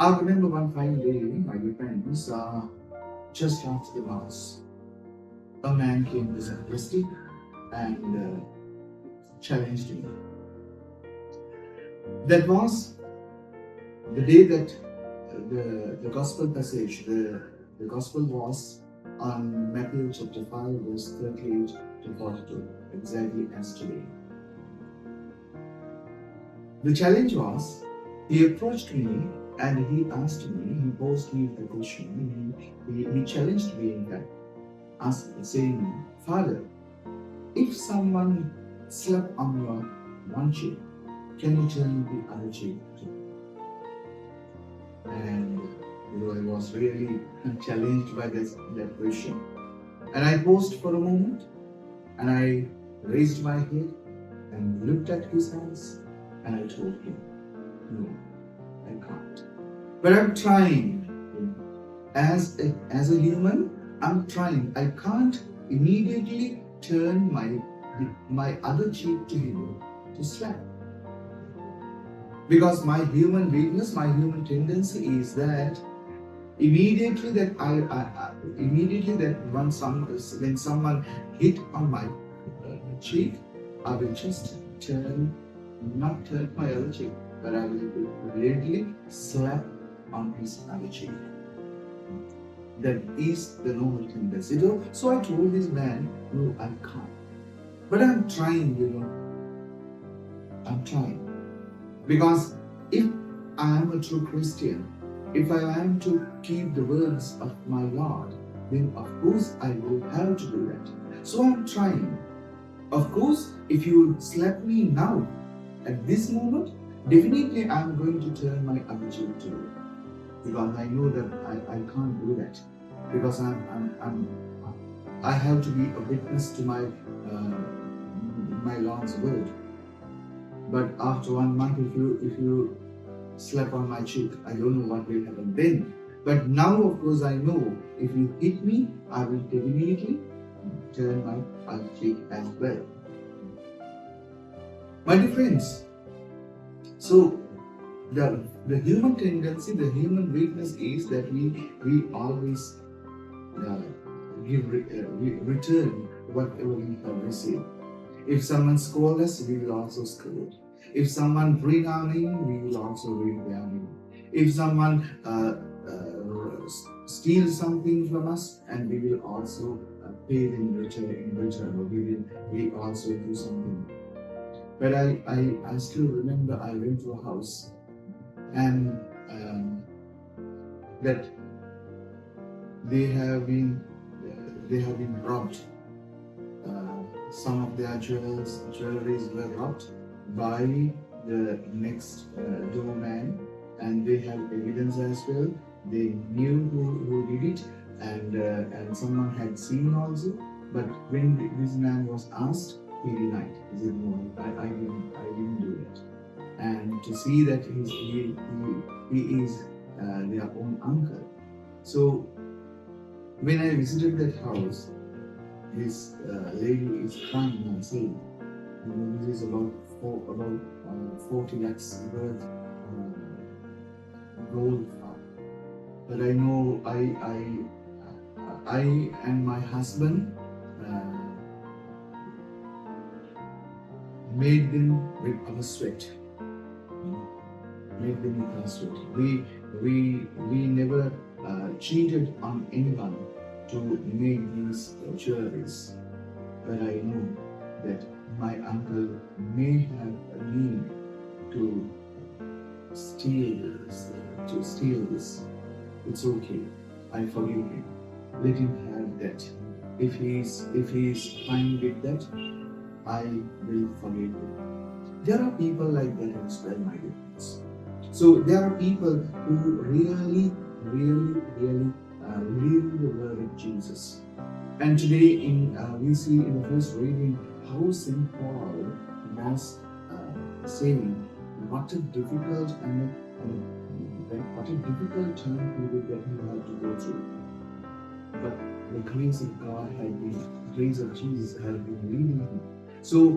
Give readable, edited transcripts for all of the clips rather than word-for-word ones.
I remember one fine day, my dear friends, just after the Mass, a man came to the sacristy and challenged me. That was the day that the gospel passage, the gospel was on Matthew chapter 5, verse 38 to 42, exactly as today. The challenge was, he approached me and he asked me, he posed me the question, he challenged me in fact, saying, Father, if someone slapped on your one cheek, can you turn the other cheek too? And I was really challenged by that question. And I paused for a moment and I raised my head and looked at his eyes and I told him, no, I can't. But I'm trying. As a human, I'm trying. I can't immediately turn my other cheek to him to slap. Because my human weakness, my human tendency is that immediately that when someone hit on my cheek, I will just not turn my other cheek, but I will immediately slap on his other cheek. That is the normal tendency. So I told this man, no, I can't. But I'm trying, I'm trying. Because if I am a true Christian, if I am to keep the words of my Lord, then of course I will have to do that. So I'm trying. Of course, if you slap me now, at this moment, definitely I'm going to turn my other cheek to you. Because I know that I can't do that. Because I have to be a witness to my Lord's word. But after 1 month, if you slap on my cheek, I don't know what will happen then. But now, of course, I know if you hit me, I will immediately turn my other cheek as well. My dear friends, so the human tendency, the human weakness is that we always return whatever we have received. If someone scolds us, we will also scold. If someone bring our name, we will also bring their name. If someone steals something from us, and we will also pay them in return, or we will also do something. But I still remember I went to a house and that they have been robbed. Some of their jewelries were robbed by the next doorman, and they have evidence as well. They knew who did it, and someone had seen also. But when this man was asked, he denied. He said, "No, I didn't do it." And to see that he is their own uncle. So when I visited that house, this lady is crying and saying, this is about 40 lakhs worth gold. But I know I and my husband made them with our sweat. Made them with our sweat. We never cheated on anyone to make these jewelries, but I know that my uncle may have a need to steal this. It's okay. I forgive him. Let him have that. If he is fine with that, I will forgive him. There are people like that as well, my dear friends. So there are people who really live the word of Jesus. And today we see in the first reading how St. Paul was saying what a difficult time period that he had to go through. But the grace of God the grace of Jesus had been leading him. So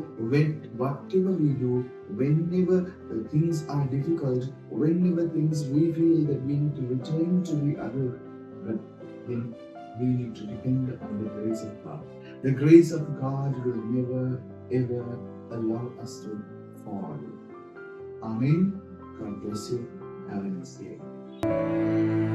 whatever we do, whenever things are difficult, whenever things we feel that we need to return to the other, but then we need to depend on the grace of God. The grace of God will never ever allow us to fall. Amen. God bless you. Have a nice day.